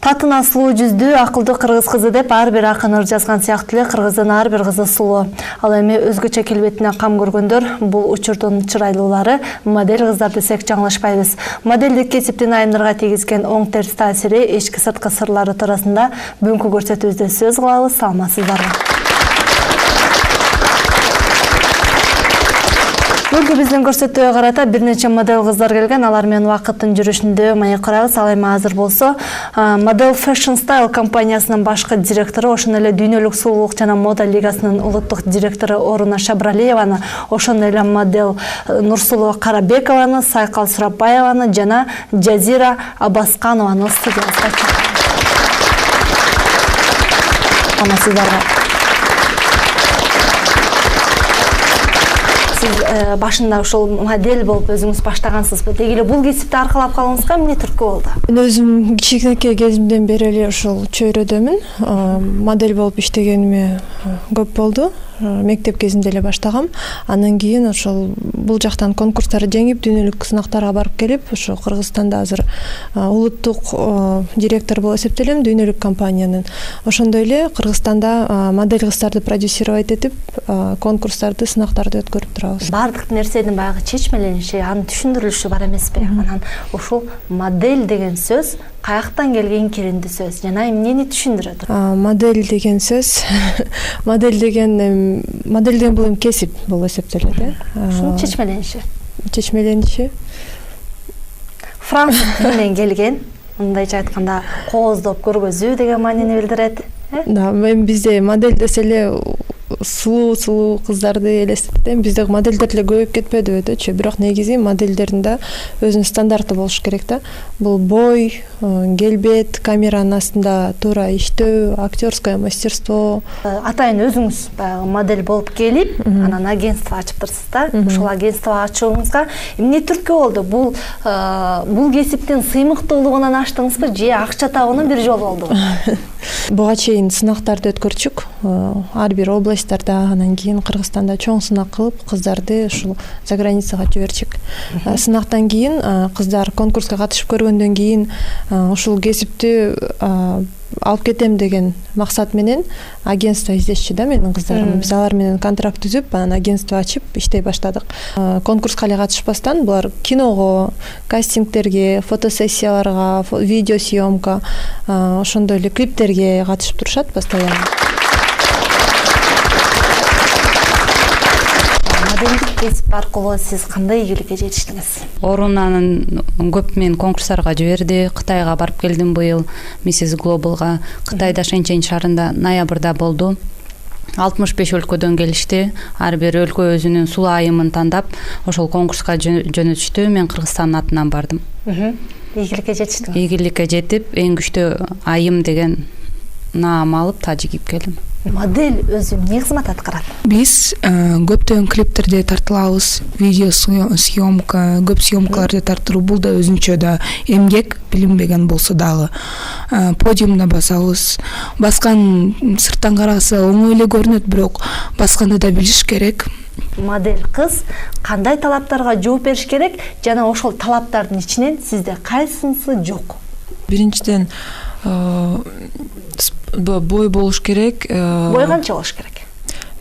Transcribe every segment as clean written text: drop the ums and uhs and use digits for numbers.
Татына сулуу жүздүү, акылдуу кыргыз кызы деп ар бир акын ыр жазган сыяктуу эле кыргыздын ар бир кызы сулуу. Ал эми өзгөчө келбетине кам көргөндөр бул учурдун чырайлуулары модель кыздар десек жаңылышпайбыз. Модельдик кесиптин айымдарга тийгизген оң терс таасири, ички сырткы сырлары туурасында бүгүнкү көрсөтүүбүздө сөз кылабыз. Саламатсыздарбы? Бүгүнкү биздин көрсөтүүгө карата бир нече модель кыздар келген, алар менен убакыттын жүрүшүндө маек курабыз. Ал эми азыр болсо Model Fashion Style компаниясынын башкы директору, ошондой эле Дүйнөлүк сулуулук жана мода лигасынын улуттук директору Оруна Шабралиеваны, ошондой эле модель Нурсулуу Карабекованы, Сайкал Сурапбаеваны жана Жазира Абасканованы студиябызга чакырдык. Саламатсыздарбы? Башында ошол модель болуп өзүңүз баштагансызбы? Деги эле бул кесипти аркалап калыңызга эмне түрткү болду? Мен өзүм кичинекей кезимден бери эле ошол чөйрөдөмүн. Модель болуп иштегениме көп болду. Мектеп кезинде эле баштагам. Андан кийин ошол бул жактан конкурстарды жеңип, дүйнөлүк сынактарга барып келип, ошо Кыргызстанда азыр улуттук директор болуп эсептелем, дүйнөлүк компаниянын. Ошондой эле Кыргызстанда модель кыздарды продюсировать этип, конкурстарды, сынактарды өткөрүп турабыз. Бардык нерсенин баягы чечмелениши, анын түшүндүрүлүшү бар эмеспи? Анан ушул модель деген сөз каяктан келген киринди сөз жана эмнени түшүндүрөт? Модель деген сөз, модель деген бул кесип болуп эсептелет. Ушунун чечмелениши. Француз тилинен келген, мындайча айтканда кооздоп көргөзүү деген маанини билдирет. Да, мен бизде модель десе эле сулуу кыздарды элестетем. Бизде модельдер эле көбөйүп кетпедиби өтөчү, бирок негизи модельдердин да өзүнүн стандарты болуш керек да. Бул бой, келбет, камеранын астында туура иштөө, актерское мастерство. Атайын өзүңүз баягы модель болуп келип, анан агентство ачыптырсыз да. Ошол агентство ачууңузга эмне түрткү болду? Бул кесиптин сыймыктуулугунан аштыңызбы же акча табуунун бир жолу болдубу? Буга чейин сынактарды өткөрчүк. Ар бир областтарда, анан кийин Кыргызстанда чоң сынак кылып, кыздарды ушул за границага жиберчик. Сынактан кийин кыздар конкурска катышып көргөндөн кийин ушул кесипти алып кетем деген максат менен агентство издешчи да менин кыздарым. Биз алар менен контракт түзүп, анан агентство ачып иштей баштадык. Конкурска эле катышпастан булар киного, кастингтерге, фотосессияларга, видеосъемка, ошондой эле клиптерге катышып турушат постоянно. Модельдик кесип аркылуу сиз кандай ийгиликке жетиштиңиз? Орунанын көп мен конкурстарга жиберди. Кытайга барып келдим быйыл, Mrs. Global'га. Кытайда Шэньчжэнь шаарында ноябрда болду. 65 өлкөдөн келишти. Ар бир өлкө өзүнүн сулуу айымын тандап, ошол конкурска жөнөтүштү. Мен Кыргызстандын атынан бардым. Ийгиликке жетиштиңиз? Ийгиликке жетип, эң күчтүү айым деген наам алып, тажы кийип келдим. Модель өзү эмне кызмат аткарат? Биз көптөгөн клиптерди тартылабыз, видео съемка, көп съемкаларды тартыруу, бул да өзүнчө да эмгек, билинбеген болсо дагы. Подиумда басабыз. Баскан сырттан караса оңой эле көрүнөт, бирок басканды да билиш керек. Модель кыз кандай талаптарга жооп бериш керек жана ошол талаптардын ичинен сизде кайсынысы жок? Биринчиден бой болуш керек. Бой канча болуш керек?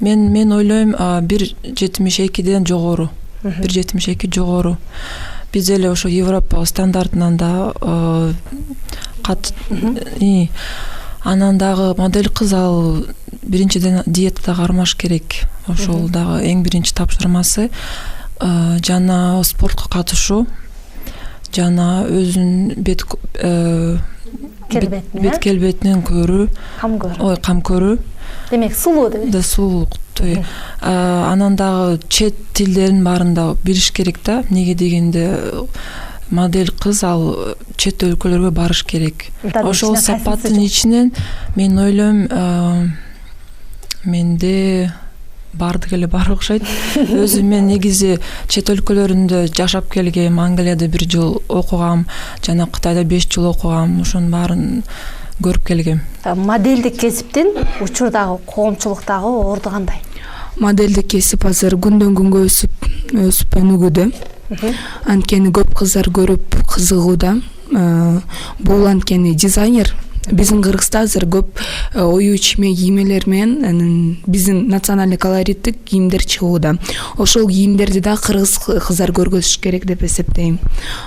Мен ойлойм 1.72ден жогору. 1.72 жогору. Биз эле ошо Европа стандартынан да анан дагы модель кыз ал биринчиден диетада кармаш керек. Ошол дагы эң биринчи тапшырмасы. Жана спортко катышуу, жана өзүнүн бет келбетинен көрүү, кам көрүү. Демек сулуу деп. Да, сулуулук. Анан дагы чет тилдерин баарында билиш керек да. Неге дегенде модель кыз ал чет өлкөлөргө барыш керек. Ошол сапаттын ичинен мен ойлойм менде бардык эле бар окшойт. Өзүм мен негизи чет өлкөлөрүндө жашап келгем, Англияда 1 жыл окугам, жана Кытайда 5 жыл окугам, ошонун баарын көрүп келгем. Модельдик кесиптин учурдагы коомчулуктагы орду кандай? Модельдик кесип азыр күндөн күнгө өсүп өнүгүүдө. Анткени көп кыздар көрүп кызыгууда. Бул анткени дизайнер биздин Кыргызда азыр көп ою чийме кийимелер менен анан биздин национальный колориттик кийимдер чыгууда. Ошол кийимдерди да кыргыз кыздар көргөзүш керек деп эсептейм.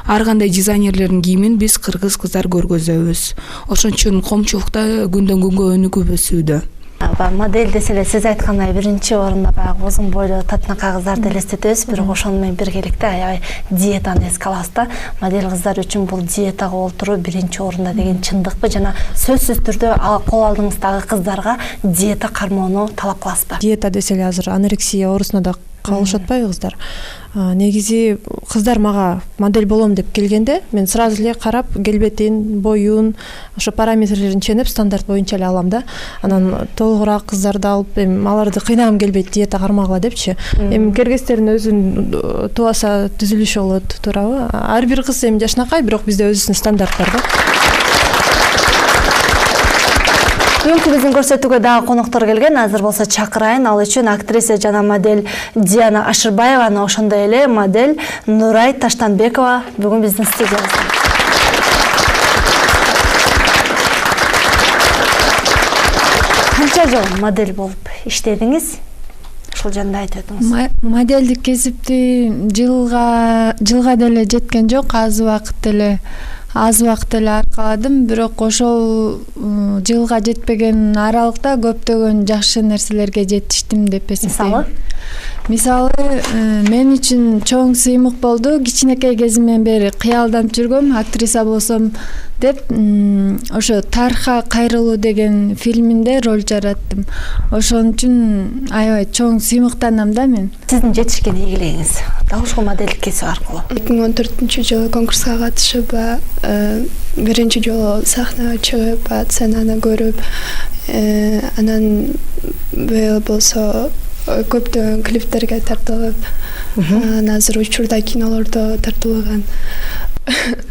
Ар кандай дизайнерлердин кийимин биз кыргыз кыздар көргөзөбүз. Ошон үчүн коомчулукта күндөн күнгө өнүгүп өсүүдө. Модель десе эле сиз айткандай биринчи орунда баягы узун бойлуу татынакай кыздарды элестетебиз, бирок ошону менен биргеликте аябай диетаны эске алабыз да. Модель кыздар үчүн бул диетага олтуруу биринчи орунда деген чындыкпы жана сөзсүз түрдө кол алдыңыздагы кыздарга диета кармоону талап кыласызбы? Диета десе эле азыр анорексия оорусуна да калышып атпайбы кыздар? Негизи кыздар мага модель болом деп келгенде мен сразу эле карап келбетин, боюн, ошо параметрлерин ченеп стандарт боюнча эле алам да. Анан толугураак кыздарды алып аларды кыйнагым келбейт диета кармагыла депчи. Кергестердин өзүнүн тубаса түзүлүшү болот, туурабы? Ар бир кыз жашынакай, бирок бизде өзүбүздүн стандарт бар да. Бүгүнкү биздин көрсөтүүгө дагы коноктор келген. Азыр болсо чакырайын. Ал үчүн актриса жана модель Диана Ашырбаеваны, ошондой эле модель Нурай Таштанбекова бүгүн биздин студиябызда. Канча жыл модель болуп иштедиңиз? Ушул жөнүндө айтып өтүңүз. Моделдик кесипти жылга деле жеткен жок, аз убакыт эле аркаладым, бирок ошол жылга жетпеген аралыкта көптөгөн жакшы нерселерге жетиштим деп эсептейм. Мисалы, мен үчүн чоң сыймык болду. Кичинекей кезимден бери кыялданып жүргөм, актриса болсом деп, ошо Тарха кайрылуу деген фильминде роль жараттым. Ошон үчүн аябай чоң сыймыктанам да мен. Сиздин жетишкен ийгилигиңиз дал ушул моделдик кесип аркылуу. 2014-жылы конкурска катышып, биринчи жолу сахнага чыгып, сценаны көрүп, анан быйыл болсо көптөгөн клиптерге тартылып, азыр учурда кинолордо тартылган.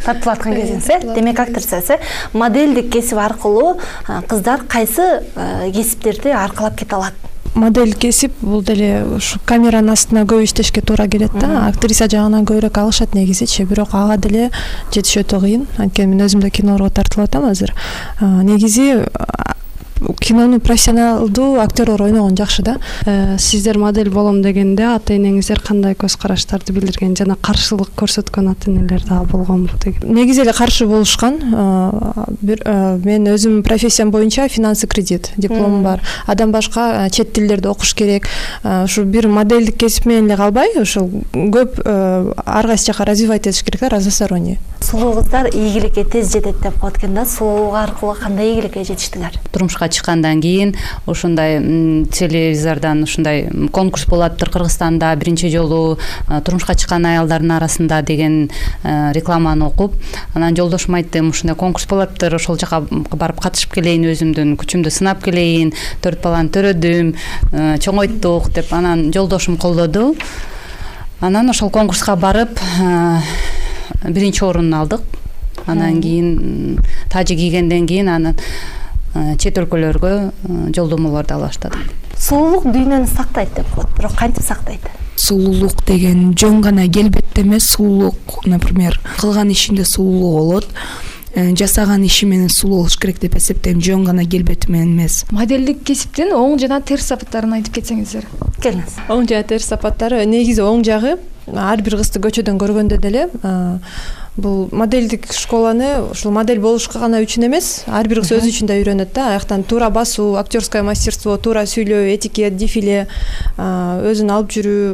Тартылып аткан кезиңиз, демек актриса, моделдик кесип аркылуу кыздар кайсы кесиптерди аркалап кете алат? Модель кесип бул деле ушу камеранын астына көп иштешке туура келет да. Актриса жагынан көбүрөөк алышат негизичи, бирок ага деле жетиш өтө кыйын. Анткени мен өзүм да кинолорго тартылып атам азыр. Негизи кинону профессионалдуу актерлор ойногон жакшы да. Сиздер модель болом дегенде ата энеңиздер кандай көз караштарды билдирген жана каршылык көрсөткөн ата энелер дагы болгонбу деген? Негизи эле каршы болушкан. Мен өзүм профессиям боюнча финансы кредит дипломум бар. Адам башка чет тилдерди окуш керек. Ушу бир модельдик кесип менен эле калбай, ошол көп ар кайсы жака развивать этиш керек да, разносторонний. Сулуу кыздар ийгиликке тез жетет деп коет экен да. Сулуулук аркылуу кандай ийгиликке жетиштиңер? Турмушка чыккандан кийин ушундай телевизордон ушундай конкурс болуптур Кыргызстанда, биринчи жолу турмушка чыккан аялдардын арасында деген рекламаны окуп, анан жолдошум айтты, ушундай конкурс болуптур, ошол жака барып катышып келейин, өзүмдүн күчүмдү сынап келейин, 4 баланы төрөдүм, чоңойттук деп. Анан жолдошум колдоду. Анан ошол конкурска барып биринчи орун алдык. Анан кийин тажы кийгенден кийин анан чет өлкөлөргө жолдомолорду ала баштадым. Сулуулук дүйнөнү сактайт деп коет, бирок кантип сактайт? Сулуулук деген жөн гана келбетте эмес, сулуулук, например, кылган ишинде сулуулук болот. Жасаган иши менен сулуу болуш керек деп эсептейм, жөн гана келбети менен эмес. Моделдик кесиптин оң жана терс сапаттарын айтып кетсеңиздер. Келиңиз. Оң жана терс сапаттары, негизи оң жагы ар бир кызды көчөдөн көргөндө деле бул модельдик школаны ушул модель болушка гана үчүн эмес, ар бир кыз өзү үчүн да үйрөнөт да. Аяктан туура басуу, актерское мастерство, туура сүйлөө, этикет, дефиле, өзүн алып жүрүү,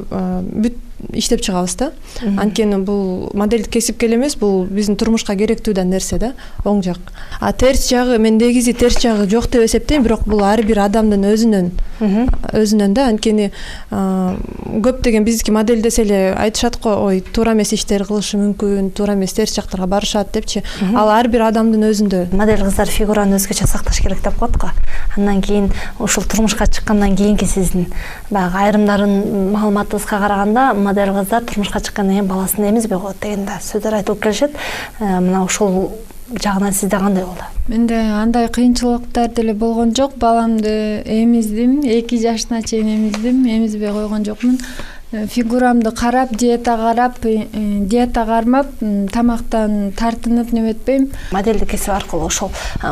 бүт иштеп чыгабыз да. Анткени бул модельдик кесипке эле эмес, бул биздин турмушка керектүү да нерсе да, оң жак. Терс жагы, мен негизи терс жагы жок деп эсептейм, бирок бул ар бир адамдын өзүнөн да. Анткени көптөгөн биздики модель десе эле айтышат го, ой, туура эмес иштер кылышы мүмкүн, туура эмес терс жактарга барышат депчи. Ал ар бир адамдын өзүндө. Модель кыздар фигураны өзгөчө сакташ керек деп коет го. Андан кийин ушул турмушка чыккандан кийинки сиздин баягы айрымдарын маалыматыбызга караганда, модель кыздар турмушка чыккандан кийин баласын эмизбей коет деген да сөздөр айтылып келишет. Мына ушул жагынан сизде кандай болду? Менде андай кыйынчылыктар деле болгон жок. Баламды эмиздим, 2 жашына чейин эмиздим, эмизбей койгон жокмун. фигурамды карап, диета кармап, тамактан тартынып неметпейм. Модельдик кесип аркылуу ошол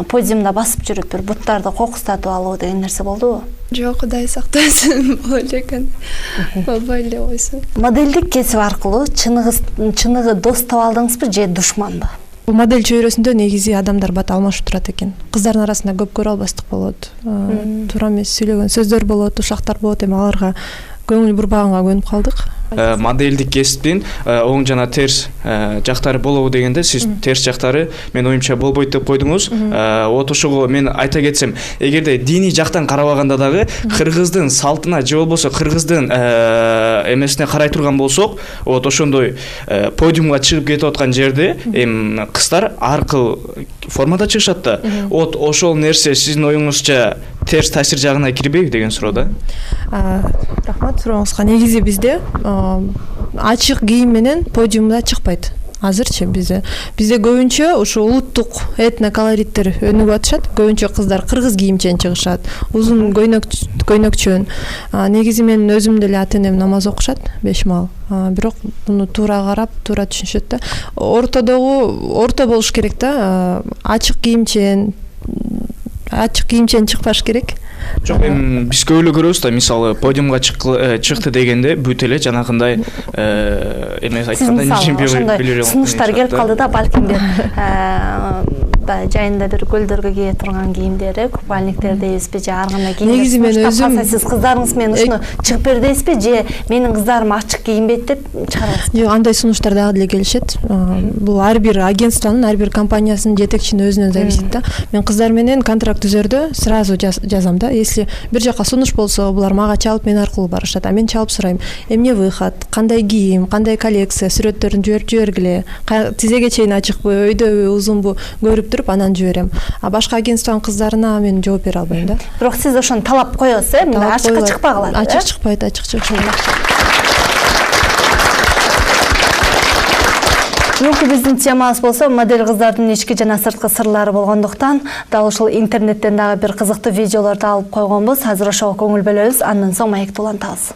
подиумда басып жүрүп бир буттарды кокустатып алуу деген нерсе болдубу? Жок, Кудай сактасын, боло экен. Болбой эле койсун. Модельдик кесип аркылуу чыныгы дос таап алдыңызбы же душманбы? Бул модель чөйрөсүндө негизи адамдар бат алмашып турат экен. Кыздардын арасында көп көрө албастык болот. Туура эмес сүйлөгөн сөздөр болот, ушактар болот, эми аларга көңүл бурбаганга көнүп калдык. Модельдик кесиптин оң жана терс жактары болобу дегенде, сиз терс жактары мен оюмча болбойт деп койдуңуз. Вот ошого мен айта кетсем, эгерде диний жактан карабаганда дагы кыргыздын салтына же болбосо кыргыздын эмесине карай турган болсок, вот ошондой подиумга чыгып кетип аткан жерде эми кыздар ар кыл формада чыгышат да. Вот ошол нерсе сиздин оюңузча терс таасир жагына кирбейби деген суроо да. Рахмат сурооңузга. Негизи бизде ачык кийим менен подиумда чыкпайт. Азырчы бизде көбүнчө ушу улуттук этноколориттер өнүгүп атышат. Көбүнчө кыздар кыргыз кийимчен чыгышат, узун көйнөкчөн. Негизи менин өзүм деле ата-энем намаз окушат 5 мал. Бирок муну туура карап, туура түшүнүшөт да. Орто болуш керек да. Ачык кийимчен чыкпаш керек. Жок, эми биз көп эле көрөбүз да, мисалы подиумга чыкты дегенде бүт эле жанагындай эме айткандай ошондой сунуштар келип калды да, балким бир жайында бир көлдөргө кие турган кийимдери, купальниктер дейбизби же ар кандай кийим. Негизи мен өзүм сиз кыздарыңыз менен ушуну чыгып бер дейсизби же менин кыздарым ачык кийинбейт деп чыгарасызбы? Жок, андай сунуштар дагы деле келишет. Бул ар бир агентствонун, ар бир компаниясынын жетекчинин өзүнөн зависит да. Мен кыздар менен контракт түзөрдө сразу жазам да. Если бир жака сунуш болсо, булар мага чалып мен аркылуу барышат. А мен чалып сурайм: эмне выход, кандай кийим, кандай коллекция, сүрөттөрүн жибергиле, тизеге чейин ачыкпы, өйдөбү, узунбу көрүп туруп анан жиберем. А башка агентствонун кыздарына мен жооп бере албайм да. Бирок сиз ошону талап коесуз, мында ачыкка чыкпагыла. Ачык чыкпайт, ачык чыкпайт. Бүгүнкү биздин темабыз болсо модель кыздардын ички жана сырткы сырлары болгондуктан дал ушул интернеттен дагы бир кызыктуу видеолорду алып койгонбуз. Азыр ошого көңүл бөлөбүз, андан соң маекти улантабыз.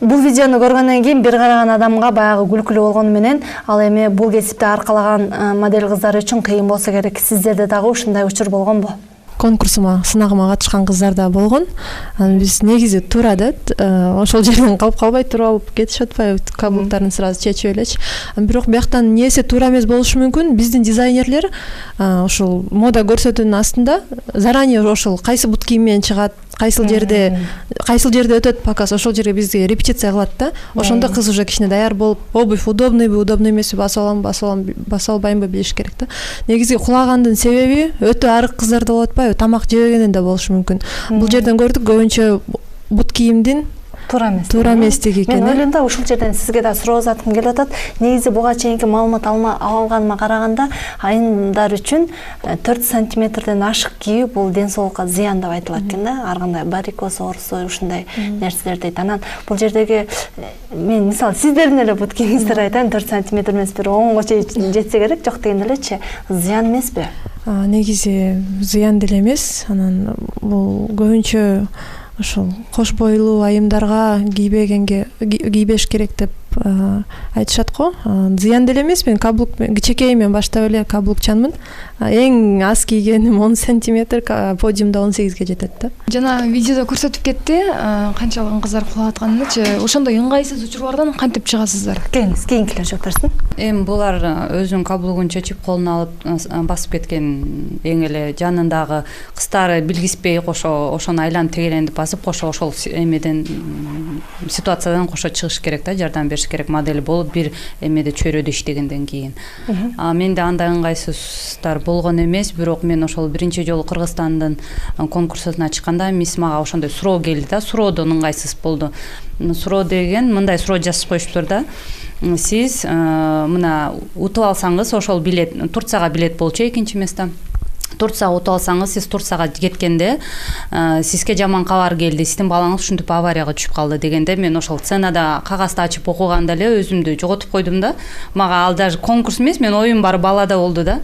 Бул видеону көргөндөн кийин бир караган адамга баягы күлкүлүү болгону менен ал эми бул кесипти аркалаган модель кыздар үчүн кыйын болсо керек. Сиздерде дагы ушундай учур болгонбу? Конкурсума, сынагыма катышкан кыздар да болгон. Анан биз негизи туура да ошол жерден калып калбай туруп алып кетишип атпайбы, каблуктарын сразу чечип элечи. Бирок бияктан эмнеси туура эмес болушу мүмкүн. Биздин дизайнерлер ошол мода көрсөтүүнүн астында заранее ошол кайсы бут кийим менен чыгат, кайсыл жерде өтөт показ, ошол жерге бизге репетиция кылат да. Ошондо кыз уже кичине даяр болуп, обувь удобныйбы, удобный эмеспи, баса албаймбы билиш керек да. Негизи кулагандын себеби өтө арык кыздарда болуп атпайбы, тамак жебегенден да болушу мүмкүн. Бул жерден көрдүк көбүнчө бут кийимдин туура эместиги экен. Мен ойлойм да ушул жерден сизге да суроо затым келип атат. Негизи буга чейинки маалымат алганыма караганда айымдар үчүн 4 сантиметрден ашык кийүү бул ден соолукка зыян деп айтылат экен да. Ар кандай варикоз оорусу ушундай нерселер дейт. Анан бул жердеги мен мисалы сиздердин эле бут кийимиңиздер айтайын, 4 сантиметр эмес, бир 10го чейин жетсе керек, жок дегенде элечи зыян эмеспи? Негизи зыян деле эмес. Анан бул көбүнчө ошол кош бойлуу айымдарга кийбеш керек деп айтышат го. Зыян деле эмес, мен каблук кичекейимден баштап эле каблукчанмын. Эң аз кийгеним 10 сантиметр, подиумда 18ге жетет да. Жана видеодо көрсөтүп кетти, канчалыгын кыздар кулап атканынчы. Ошондой ыңгайсыз учурлардан кантип чыгасыздар? Кийинкилер жооп берсин. Эми булар өзүнүн каблугун чечип колуна алып басып кеткен эң эле жанындагы кыздары билгиспей кошо ошону айланып тегеренип басып кошо ошол эмеден ситуациядан кошо чыгыш керек да, жардам бериш керек. Модель болуп бир эмеде чөйрөдө иштегенден кийин. Менде андай ыңгайсыздар болгон эмес, бирок мен ошол биринчи жолу Кыргызстандын конкурсуна чыкканда мисс мага ошондой суроо келди да, суроодон ыңгайсыз болду. Суроо деген мындай суроо жазып коюштур да. Сиз мына утуп алсаңыз ошол билет, Турцияга билет болчу экинчи место. Турцияга утуп алсаңыз, сиз Турцияга кеткенде сизге жаман кабар келди, сиздин балаңыз ушинтип аварияга түшүп калды дегенде, мен ошол сценада кагазды ачып окуганда эле өзүмдү жоготуп койдум да. Мага ал даже конкурс эмес, мен оюм бар балада болду да.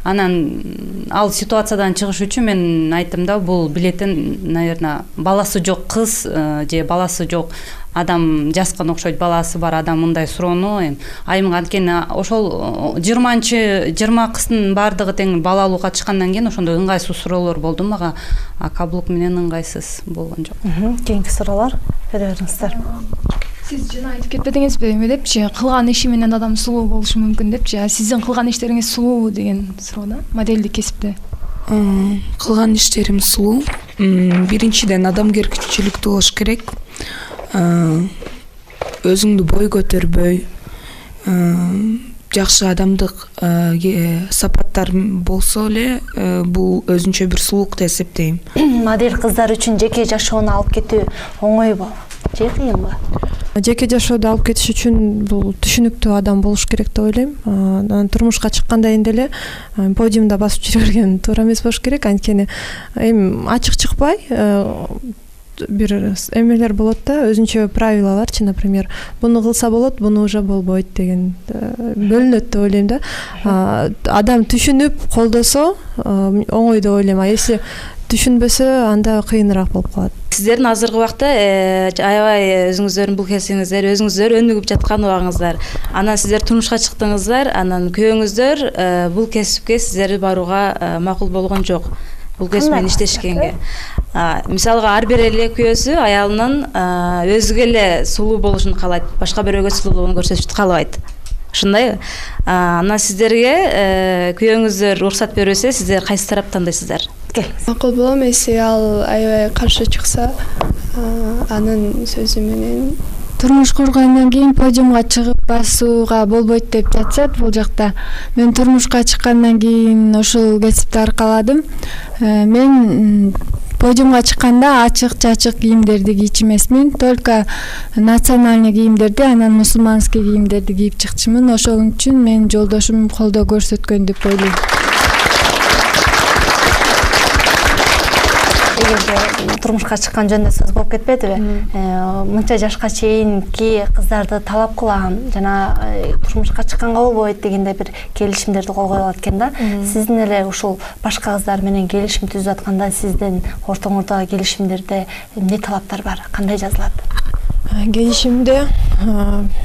Анан ал ситуациядан чыгыш үчүн мен айттым да, бул билеттин, наверное, баласы жок кыз же баласы жок адам жазган окшойт, баласы бар адам мындай суроону айымга анткени ошол 20 кыздын баардыгы тең балалууга чыккандан кийин ошондой ыңгайсыз суроолор болду мага, каблук менен ыңгайсыз болгон жок. Кийинки суроолор бере бериңиздер. Сиз жана айтып кетпедиңизби, эме депчи, кылган иши менен адам сулуу болушу мүмкүн депчи. Сиздин кылган иштериңиз сулуубу деген суроо да, модельдик кесипте. Кылган иштерим сулуу. Биринчиден адамгерчиликтүү болуш керек. Өзүңдү бой көтөрбөй, жакшы адамдык сапаттар болсо эле бул өзүнчө бир сулуулук деп эсептейм. Модель кыздар үчүн жеке жашоону алып кетүү оңойбу же кыйынбы? Жеке жашоодо алып кетиш үчүн бул түшүнүктүү адам болуш керек деп ойлойм. Турмушка чыккандан кийин деле подиумда басып жүрө берген туура эмес болуш керек. Анткени эми ачык чыкпай бир эмелер болот да, өзүнчө правилаларчы, например, буну кылса болот, буну уже болбойт деген бөлүнөт деп ойлойм да. Адам түшүнүп колдосо оңой деп ойлойм. Если түшүнбөсө, анда кыйыныраак болуп калат. Сиздердин азыркы убакта аябай өзүңүздөрдүн бул кесиңиздер, өзүңүздөр өнүгүп жаткан убагыңыздар. Анан сиздер турмушка чыктыңыздар, анан күйөөңүздөр бул кесипке сиздерди барууга макул болгон жок. Бул кесип менен иштешкенге. Мисалга ар бир эле күйөөсү аялынын өзгө эле сулуу болушун каалайт, башка бирөөгө сулуулугун көрсөтүшү каалабайт. Ошондойбу? Анан сиздерге күйөөңүздөр уруксат бербесе, сиздер кайсы тарап тандайсыздар? Макул болом, эси ал аябай каршы чыкса, анын сөзү менен турмуш кургандан кийин подиумга чыгып басууга болбойт деп жатышат бул жакта. Мен турмушка чыккандан кийин ошол кесипти аркаладым. Мен подиумга чыкканда ачык-чачык кийимдерди кийчү эмесмин, только национальный кийимдерди, анан мусулманский кийимдерди кийип чыкчумун. Ошол үчүн мен жолдошум колдоо көрсөткөн деп ойлойм. Турмушка чыккан жөнүндө сөз болуп кетпедиби? Мынча жашка чейинки кыздарды талап кылаган жана турмушка чыкканга болбойт дегендей бир келишимдерди кол коюлат экен да. Сиздин эле ушул башка кыздар менен келишим түзүп атканда сиздин ортоңордогу келишимдерде эмне талаптар бар? Кандай жазылат? Келишимде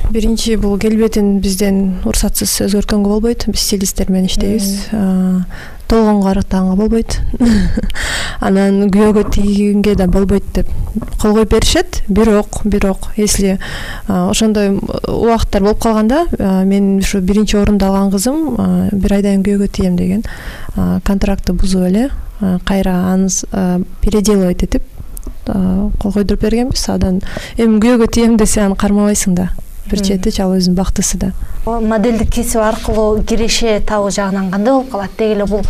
биринчи бул келбетин бизден уруксатсыз өзгөрткөнгө болбойт. Биз стилисттер менен иштейбиз. Толгонго арыктаганга болбойт. Анан күйөөгө тийгенге да болбойт деп кол коюп беришет. Бирок, если ошондой убакыттар болуп калганда, мен ушу биринчи орунду алган кызым 1 айдан күйөөгө тием деген контрактты бузуп эле кайра аны переделывать этип кол койдуруп бергенбиз. Адан эми күйөөгө тием десе аны кармабайсың да. Бир чети ал өзүнүн бактысы да. Моделдик кесип аркылуу киреше табуу жагынан кандай болуп калат? Деги эле бул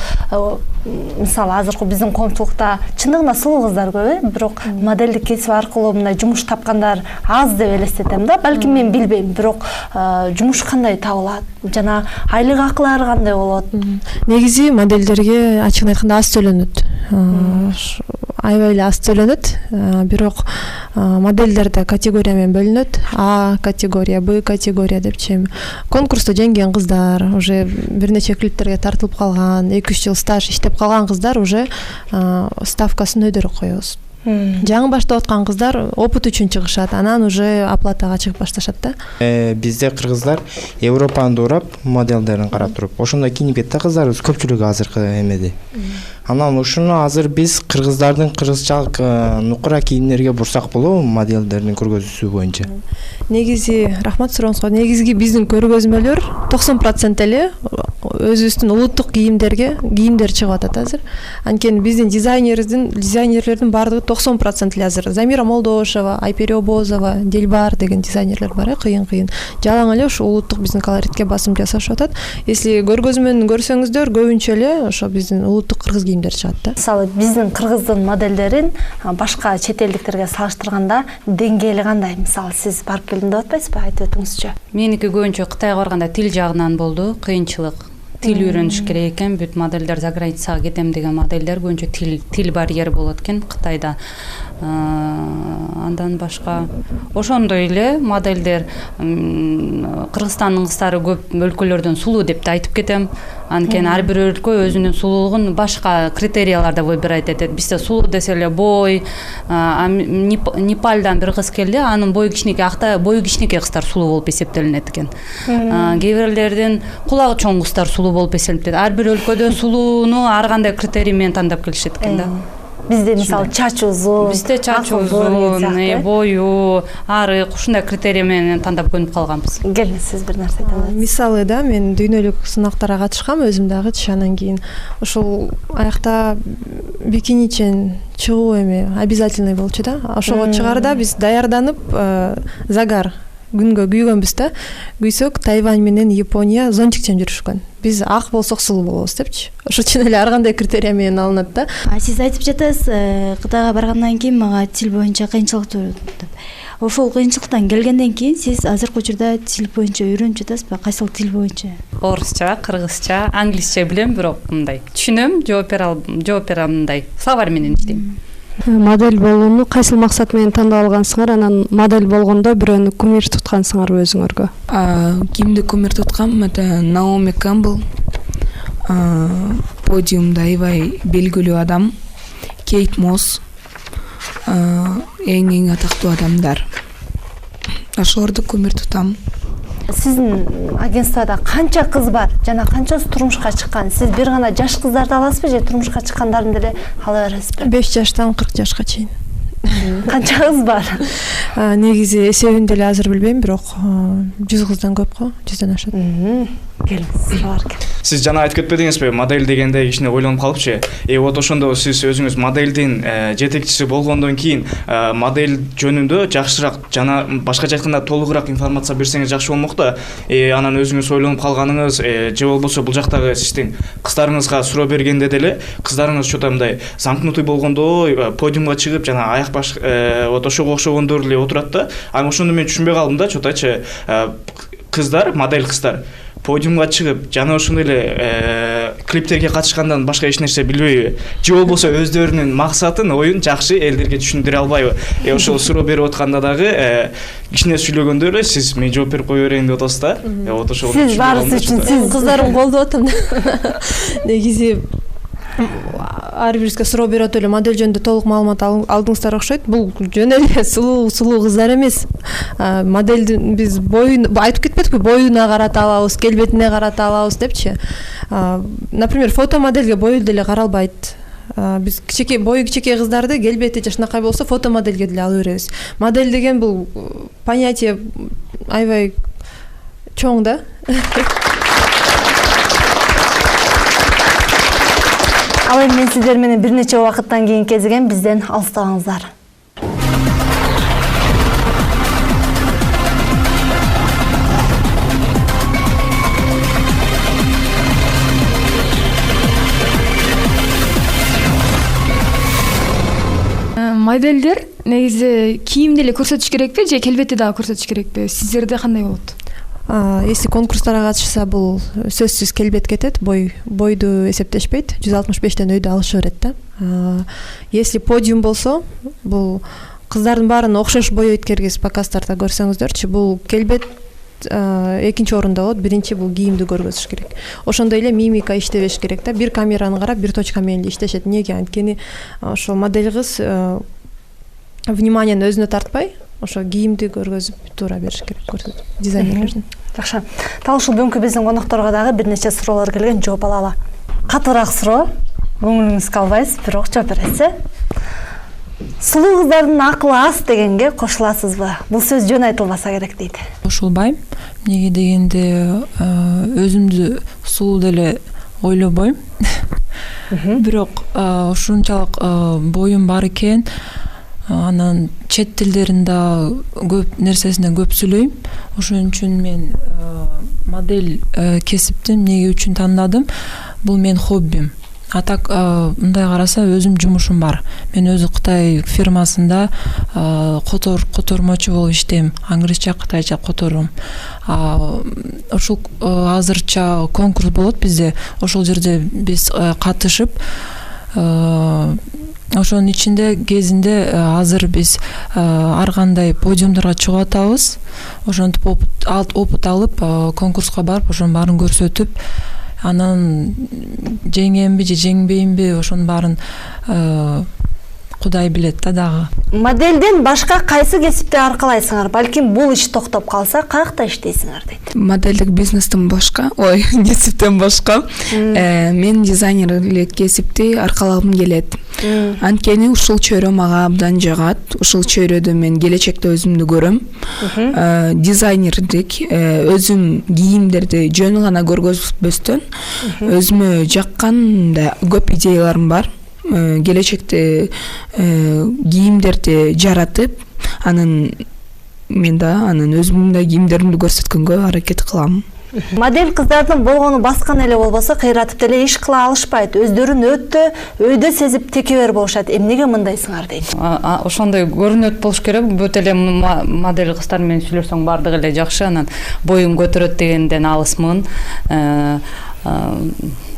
мисалы азыркы биздин коомчулукта чындыгында сулуу кыздар көп, бирок моделдик кесип аркылуу мындай жумуш тапкандар аз деп элестетем да. Балким мен билбейм, бирок жумуш кандай табылат? Жана айлык акылары кандай болот? Негизи моделдерге ачыгын айтканда аз төлөнөт. Аябай эле аз төлөнөт, бирок моделдер да категория менен бөлүнөт. А категория, Б категория депчи. Конкурста жеңген кыздар, уже бир нече клиптерге тартылып калган, 2-3 жыл стаж иштеп калган кыздар уже ставкасын өйдөрүп коебуз. Жаңы баштап аткан кыздар опыт үчүн чыгышат, анан уже оплатага чыгып башташат да. Бизде кыргыздар Европаны доорап, моделдерин карап туруп, ошондой кийинип кетти кыздарыбыз көпчүлүгү азыркы эмеде. Анан ушуну азыр биз кыргыздардын кыргызчалык нукура кийимдерге бурсак болобу моделдердин көргөзүүсү боюнча? Негизи рахмат сурооңузга. Негизги биздин көргөзмөлөр 90% эле өзүбүздүн улуттук кийимдер чыгып атат азыр. Анткени биздин дизайнерлердин баардыгы 90% эле азыр. Замира Молдошева, Айпери Обозова, Дилбар деген дизайнерлер бар, кыйын. Жалаң эле ушу улуттук биздин колоритке басым жасашып атат. Если көргөзмөнү көрсөңүздөр, көбүнчө эле ошо биздин улуттук кыргыз кийимдер чыгат да. Мисалы биздин кыргыздын модельдерин башка чет элдиктерге салыштырганда деңгээли кандай? Мисалы сиз барып келдим деп атпайсызбы? Айтып өтүңүзчү. Меники көбүнчө Кытайга барганда тил жагынан болду, кыйынчылык. Тил үйрөнүш керек экен, бүт моделдер заграницага кетем деген моделдер көбүнчө тил барьери болот экен Кытайда. Андан башка ошондой эле моделдер Кыргызстандын кыздары көп өлкөлөрдөн сулуу деп да айтып кетем. Анткени ар бир өлкө өзүнүн сулуулугун башка критерияларда выбирать этет. Бизде сулуу десе эле бой, Непалдан бир кыз келди, анын бою кичинекей, бою кичинекей кыздар сулуу болуп эсептелинет экен. Кээ бирлердин кулагы чоң кыздар сулуу болуп эсептелет. Ар бир өлкөдөн сулууну ар кандай критерий менен тандап келишет экен да. Бизде мисалы чач узун, бизде чач узун, бою, арык, ушундай критерий менен тандап көнүп калганбыз. Келиңиз, сиз бир нерсе айтыңыз. Мисалы да, мен дүйнөлүк сынактарга катышкам өзүм дагы, анан кийин ушул аякта бикиничен чыгуу эми обязательный болчу да. Ошого чыгарда биз даярданып, загар күнгө күйгөнбүз да. Күйсөк Тайвань менен Япония зонтикчен жүрүшкөн. Биз ак болсок сулуу болобуз депчи. Ошо үчүн эле ар кандай критерий менен алынат да. Сиз айтып жатасыз, Кытайга баргандан кийин мага тил боюнча кыйынчылык туурат деп. Ошол кыйынчылыктан келгенден кийин сиз азыркы учурда тил боюнча үйрөнүп жатасызбы? Кайсыл тил боюнча? Орусча, кыргызча, англисче билем, бирок мындай түшүнөм, жооп берем мындай. Словарь менен иштейм. Модель болууну кайсыл максат менен тандап алгансыңар? Анан модель болгондо бирөөнү кумир туткансыңарбы өзүңөргө? Кимди кумир туткам? Это Наоми Кэмпбелл. Подиумда аябай белгилүү адам. Кейт Мосс. Эң атактуу адамдар. Ошолорду кумир тутам. Сиздин агентствода канча кыз бар жана канчасы турмушка чыккан? Сиз бир гана жаш кыздарды аласызбы же турмушка чыккандарын деле ала бересизби? 5 жаштан 40 жашка чейин. Канча кыз бар? Негизи эсебин деле азыр билбейм, бирок 100 кыздан көп го, 100дөн ашат. Келиңиз. Сиз жана айтып кетпедиңизби, модель дегенде кичине ойлонуп калыпчы. Вот ошондо сиз өзүңүз модельдин жетекчиси болгондон кийин модель жөнүндө жакшыраак жана башкача айтканда толугураак информация берсеңиз жакшы болмок да. Анан өзүңүз ойлонуп калганыңыз же болбосо бул жактагы сиздин кыздарыңызга суроо бергенде деле кыздарыңыз чота мындай замкнутый болгондо подиумга чыгып жана аяк баш вот ошого окшогондор эле отурат да. Анан ошондо мен түшүнбөй калдым да, чотачы кыздар, модель кыздар подиумга чыгып жана ошондой эле клиптерге катышкандан башка эч нерсе билбейби? Же болбосо өздөрүнүн максатын, оюн жакшы элдерге түшүндүрө албайбы? Ошол суроо берип атканда дагы кичине сүйлөгөндө эле сиз мен жооп берип кое берейин деп атасыз да. Вот ошол. Сиз баарысы үчүн сиз кыздарым колдоп атам. Негизи ар бирибизге суроо берип эле модель жөнүндө толук маалымат алдыңыздар окшойт. Бул жөн эле сулуу кыздар эмес. Модельдин биз боюн айтып кетпедикпи, боюна карата алабыз, келбетине карата алабыз депчи. Например, фотомодельге бою деле каралбайт. Биз бою кичинекей кыздарды келбети жашынакай болсо фотомодельге деле алып беребиз. Модель деген бул понятие аябай чоң да. Ал эми мен сиздер менен бир нече убакыттан кийин кезигем, бизден алыстабаңыздар. Модельдер негизи кийимди эле көрсөтүш керекпи же келбетти дагы көрсөтүш керекпи? Сиздерде кандай болот? Если конкурстарга катышса, бул сөзсүз келбет кетет, бойду эсептешпейт, 165тен өйдө алыша берет да. Если подиум болсо, бул кыздардын баарын окшош бой өткөргүз показдарда көрсөңүздөрчү, бул келбет экинчи орунда болот, биринчи бул кийимди көргөзүш керек. Ошондой эле мимика иштебеш керек да, бир камераны карап, бир точка менен иштешет. Неге? Анткени ошо модель кыз вниманиени өзүнө тартпай, ошо кийимди көргөзүп туура бериш керек көрсөтүп дизайнерлердин. Жакшы. Дал ушул бүгүнкү биздин конокторго дагы бир нече суроолор келген, жооп алалы. Катуураак суроо, көңүлүңүзгө албайсыз, бирок жооп бересиз. Сулуу кыздардын акылы аз дегенге кошуласызбы? Бул сөз жөн айтылбаса керек дейт. Кошулбайм. Неге дегенде өзүмдү сулуу деле ойлобойм. Бирок ушунчалык боюм бар экен. Анан чет тилдеринде көп нерсесине көп сүйлөйм. Ошон үчүн мен модель кесипти эмне үчүн тандадым? Бул менин хоббим. А так мындай караса өзүм жумушум бар. Мен өзү Кытай фирмасында котормочу болуп иштейм. Англисче, кытайча котором. Ошол азырча конкурс болот бизде. Ошол жерде биз катышып, ошонун ичинде кезинде азыр биз ар кандай подиумдарга чыгып атабыз. Ошентип опыт алып, конкурска барып, ошонун баарын көрсөтүп, анан жеңемби же жеңбеймби, ошонун баарын Кудай билет да дагы. Модельден башка кайсы кесипти аркалайсыңар? Балким бул иш токтоп калса, каякта иштейсиңар дейт. Модельдик бизнестен башка, кесиптен башка, мен дизайнерлик кесипти аркалагым келет. Анткени ушул чөйрө мага абдан жагат. Ушул чөйрөдө мен келечекте өзүмдү көрөм. Дизайнерлик, өзүм кийимдерди жөн гана көргөзбөстөн, өзүмө жаккан көп идеяларым бар. Келечекте кийимдерди жаратып, анан мен да өзүмдүн да кийимдеримди көрсөткөнгө аракет кылам. Модель кыздардын болгону баскан эле болбосо, кыйратып деле иш кыла алышпайт. Өздөрүн өйдө сезип текебер болушат. Эмнеге мындайсыңар дейт. Ошондой көрүнөт болуш керек. Бүт эле модель кыздар менен сүйлөшсөң бардыгы эле жакшы. Анан боюм көтөрөт дегенден алысмын.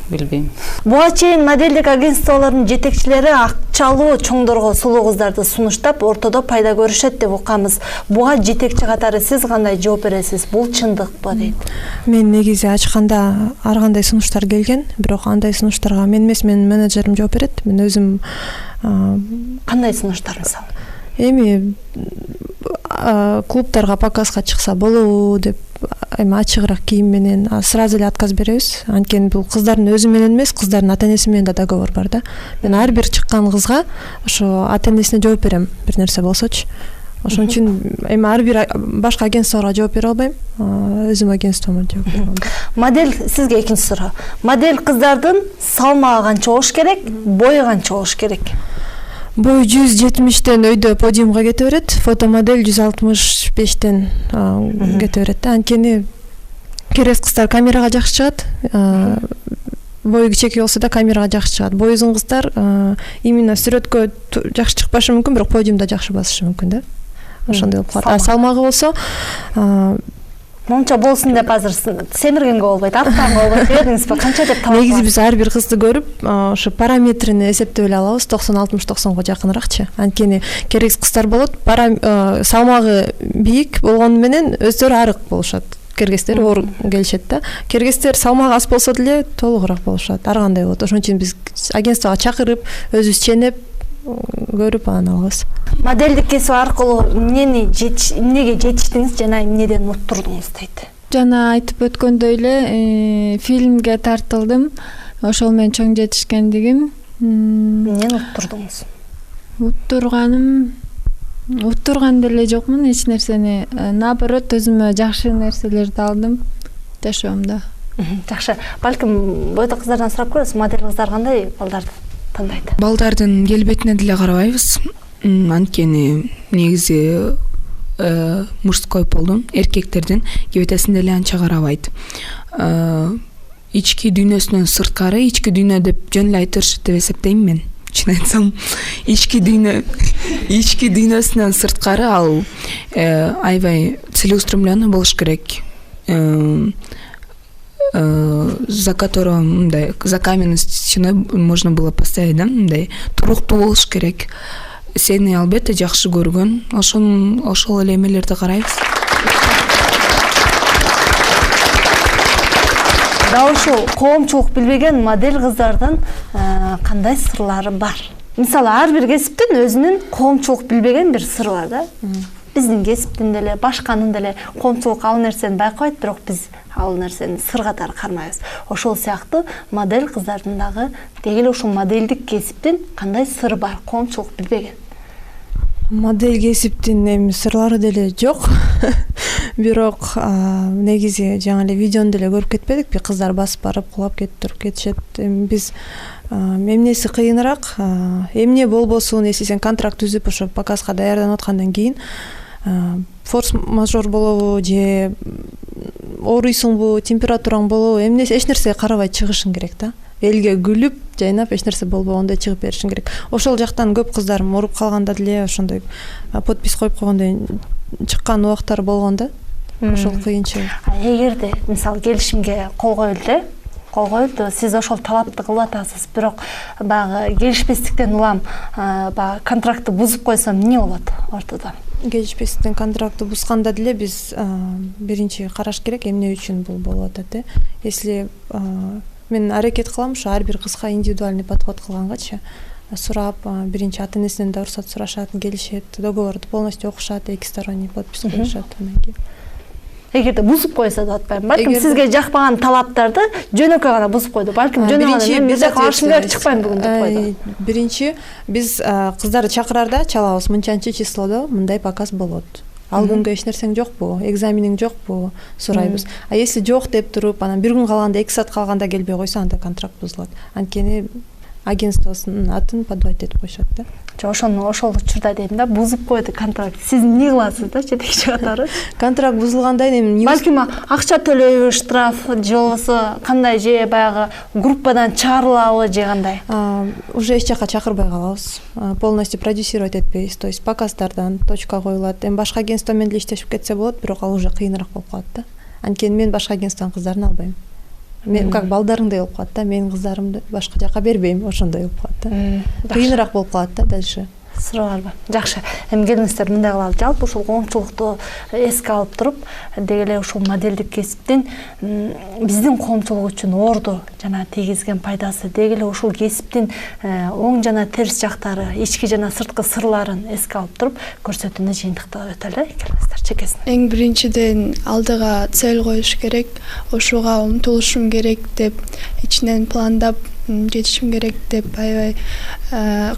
Билбейм. Буга чейин модельдик агентстволордун жетекчилери акчалуу чоңдорго сулуу кыздарды сунуштап, ортодо пайда көрүшөт деп укабыз. Буга жетекчи катары сиз кандай жооп бересиз? Бул чындыкпы дейт? Мен негизи ачканда ар кандай сунуштар келген, бирок андай сунуштарга мен эмес, менин менеджерим жооп берет. Мен өзүм кандай сунуштар мисалы? Эми клубдарга показга чыкса болобу деп ачыгыраак кийим менен сразу эле отказ беребиз. Анткени бул кыздардын өзү менен эмес, кыздардын ата-энеси менен да договор бар да. Мен ар бир чыккан кызга ошо ата-энесине жооп берем, бир нерсе болсочу. Ошон үчүн эми ар бир башка агентстволорго жооп бере албайм, өзүм агентствомо жооп бере алам. Модель, сизге экинчи суроо. Модель кыздардын салмагы канча болуш керек, бою канча болуш керек? Бою 170тен өйдө подиумга кете берет, фотомодель 165тен кете берет. Анткени керес кыздар камерага жакшы чыгат. Бою кичекей болсо да камерага жакшы чыгат. Бою узун кыздар именно сүрөткө жакшы чыкпашы мүмкүн, бирок подиумда жакшы басышы мүмкүн да. Ошондой болуп калат. Салмагы болсо монча болсун деп азыр семиргенге болбойт, артканга болбойт дедиңизби? Канча деп талап? Негизи биз ар бир кызды көрүп, ошо параметрин эсептеп эле алабыз, 90-60-90го жакыныраакчы. Анткени керекс кыздар болот, салмагы бийик болгону менен өздөрү арык болушат. кыргыздер оор келишет да. Кыргыздер салмак аз болсо деле толугураак болушат. Ар кандай болот. Ошон үчүн биз агентствого чакырып, өзүбүз ченеп көрүп анан алабыз. Модельдик кесип аркылуу эмнеге жетиштиңиз жана эмнеден уттурдуңуз дейт. Жана айтып өткөндөй эле фильмге тартылдым. Ошол менен чоң жетишкендигим. Эмнени уттурдуңуз? Уттурган деле жокмун, эч нерсени. Наоборот, өзүмө жакшы нерселерди алдым жашоомдо. Жакшы. Балким бойдо кыздардан сурап көрөсүз, модель кыздар кандай балдарды тандайт? Балдардын келбетине деле карабайбыз. Анткени негизи мужской полдун, эркектердин келбетесин деле анча карабайт. Ички дүйнөсүнөн сырткары, ички дүйнө деп жөн эле айтышат деп эсептейм мен. Чын айтсам, ички дүйнөсүнөн сырткары ал аябай целеустремленный болуш керек. За которого мындай за каменной стеной можно было поставить, да, мындай туруктуу болуш керек. Сени албетте жакшы көргөн, ошол эле эмелерди карайбыз. Да ушул коомчулук билбеген модель кыздардын кандай сырлары бар? Мисалы, ар бир кесиптин өзүнүн коомчулук билбеген бир сыры бар да. Биздин кесиптин деле, башканын деле коомчулук ал нерсени байкабайт, бирок биз ал нерсени сыр катары кармайбыз. Ошол сыяктуу модель кыздардын дагы деги эле ушул модельдик кесиптин кандай сыры бар, коомчулук билбеген? Модель кесиптин эми сырлары деле жок. Бирок негизи жаңы эле видеону деле көрүп кетпедикпи? Кыздар басып барып кулап кетишет. Биз эмнеси кыйыныраак, эмне болбосун, если сен контракт түзүп ошо показга даярданып аткандан кийин форс-мажор болобу же ооруйсуңбу, температураң болобу, эмнеси эч нерсеге карабай чыгышың керек да. Элге күлүп, жайнап, эч нерсе болбогондой чыгып беришиң керек. Ошол жактан көп кыздарым ооруп калганда деле ошондой подпись коюп койгондой чыккан убактар болгон да. Ошол кыйынчылык. Эгерде мисалы келишимге кол коюлду, сиз ошол талапты кылып атасыз, бирок баягы келишпестиктен улам баягы контрактты бузуп койсом эмне болот ортодо? Келишпестиктен контрактты бузганда деле биз биринчи караш керек эмне үчүн бул болуп атат. Если мен аракет кылам ушу ар бир кызга индивидуальный подход кылгангачы, сурап, биринчи ата энесинен да уруксат сурашат, келишет, договорду полностью окушат, экисторонний подпись коюшат. Эгерде бузуп койсо да атпайм. Балким сизге жакпаган талаптарды жөнөкөй гана бузуп койду. Балким жөнөкөй бир жака алышым керек, чыкпайм бүгүн деп койду. Биринчи биз кыздарды чакырарда чалабыз, мынчанчы числодо мындай показ болот. Ал күнгө эч нерсең жокпу, экзамениң жокпу сурайбыз. А если жок деп туруп, анан бир күн калганда, 2 саат калганда келбей койсо, анда контракт бузулат. Анткени агентствосунун атын подбайт этип коюшат да. Ошол учурда дейм да, бузуп койду контракт. Сиз эмне кыласыз да, жетекчи катары? Контракт бузулганда эми балким акча төлөйбү, штраф же болбосо кандай, же баягы группадан чыгарылабы же кандай? Уже эч жака чакырбай калабыз. Полностью продюсировать этпейбиз. То есть показдардан точка коюлат. Эми башка агентство менен деле иштешип кетсе болот, бирок ал уже кыйыныраак болуп калат да. Анткени мен башка агентствонун кыздарын албайм. Мен как балдарыңдай болуп калат да, менин кыздарымды башка жака бербейм, ошондой болуп калат да. Кыйыныраак болуп калат да дальше. Сыры барбы? Жакшы. Эми келиңиздер мындай кылалы. Жалпы ушул коомчулукту эске алып туруп, деги эле ушул модельдик кесиптин биздин коомчулук үчүн орду жана тийгизген пайдасы, деги эле ушул кесиптин оң жана терс жактары, ички жана сырткы сырларын эске алып туруп, көрсөтүүнү жыйынтыктап өтөлү. Келиңиздер чекесин. Эң биринчиден алдыга цель коюш керек, ошуга умтулушум керек деп ичинен пландап жетишим керек деп аябай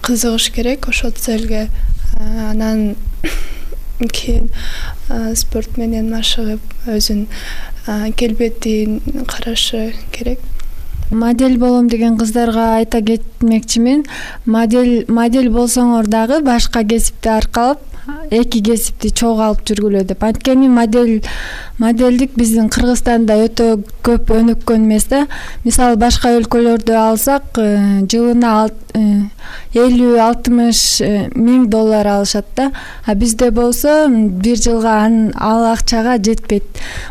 кызыгыш керек ошол цельге. Анан кийин спорт менен машыгып өзүн келбетин карашы керек. Модель болом деген кыздарга айта кетмекчимин. Модель болсоңор дагы башка кесипти аркалап, эки кесипти чогуу алып жүргүлө деп. Анткени модельдик биздин Кыргызстанда өтө көп өнүккөн эмес да. Мисалы башка өлкөлөрдү алсак, жылына 50-60 миң доллар алышат да. А бизде болсо бир жылга ал акчага жетпейт.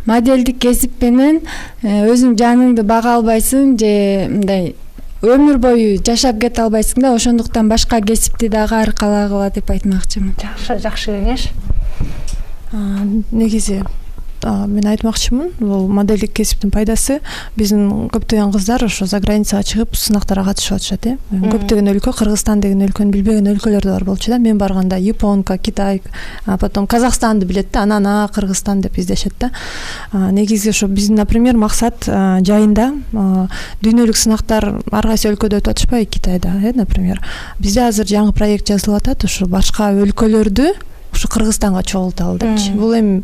Модельдик кесип менен өзүң жаныңды бага албайсың же мындай өмүр бою жашап кете албайсың да, ошондуктан башка кесипти дагы аркалагыла деп айтмакчымын. Жакшы кеңеш. Негизи мен айтмакчымын, бул моделдик кесиптин пайдасы биздин көптөгөн кыздар ошо за границага чыгып сынактарга катышып атышат. Көптөгөн өлкө, Кыргызстан деген өлкөнү билбеген өлкөлөр да бар болчу да. Мен барганда Японка, Китай, потом Казакстанды билет да, анан Кыргызстан деп издешет да. Негизи ошо биздин, например, максат жайында дүйнөлүк сынактар ар кайсы өлкөдө өтүп атышпайбы, Китайда, например. Бизде азыр жаңы проект жазылып атат, ошо башка өлкөлөрдү ушу Кыргызстанга чогулталы депчи. Бул эми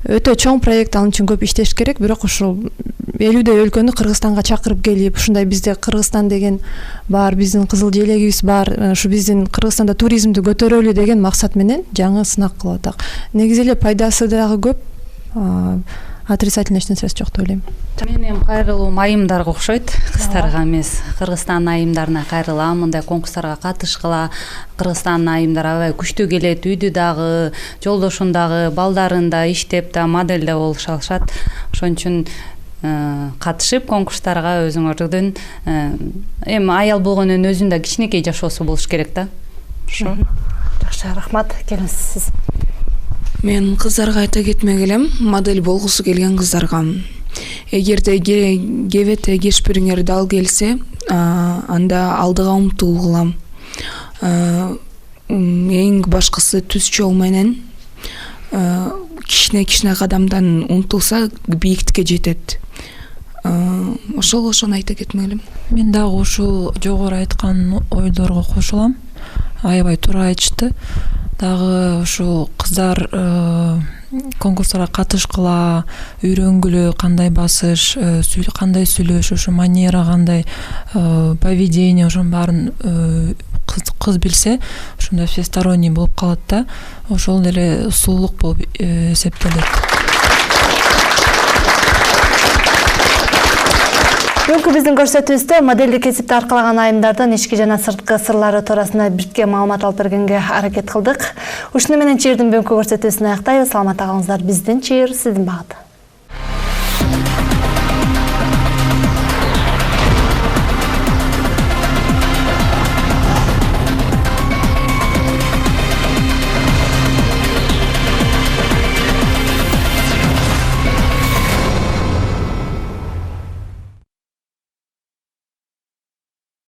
өтө чоң проект, ал үчүн көп иштеш керек, бирок ушул 50 өлкөнү Кыргызстанга чакырып келип, ушундай бизде Кыргызстан деген бар, биздин кызыл желегибиз бар, ушу биздин Кыргызстанда туризмди көтөрөлү деген максат менен жаңы сынак кылып атак. Негизи эле пайдасы дагы көп, отрицательный эч нерсеси жок деп ойлойм. Мен эми кайрылуум айымдарга окшойт, кыздарга эмес. Кыргызстандын айымдарына кайрылам, мындай конкурстарга катышкыла. Кыргызстандын айымдары аябай күчтүү келет, үйдү дагы, жолдошун дагы, балдарын да иштеп да, модель да болуша алышат. Ошон үчүн катышып конкурстарга өзүңөрдүн эми аял болгонун өзүндө кичинекей жашоосу болуш керек да. Ошо. Жакшы, рахмат. Келиңиз сиз. Мен кыздарга айта кетмек элем, модель болгусу келген кыздарга. Эгерде кебете кешпириңер дал келсе, анда алдыга умтулгула. Эң башкысы түз жол менен кичине кадамдан умтулса бийиктикке жетет. Ошону айта кетмек элем. Мен дагы ушул жогору айткан ойлорго кошулам. Аябай туура айтышты. Дагы ушул кыздар конкурстарга катышкыла, үйрөнгүлө, кандай басыш, кандай сүйлөш, ошо манера кандай, поведение, ошонун баарын кыз билсе, ошондой всесторонний болуп калат да. Ошол деле сулуулук болуп эсептелет. Бүгүнкү биздин көрсөтүүбүздө модельдик кесипти аркалаган айымдардын ички жана сырткы сырлары туурасында бирге маалымат алып бергенге аракет кылдык. Ушуну менен чыйырдын бүгүнкү көрсөтүүсүн аяктайбыз. Саламатта калыңыздар. Биздин чыйыр сиздин багыт.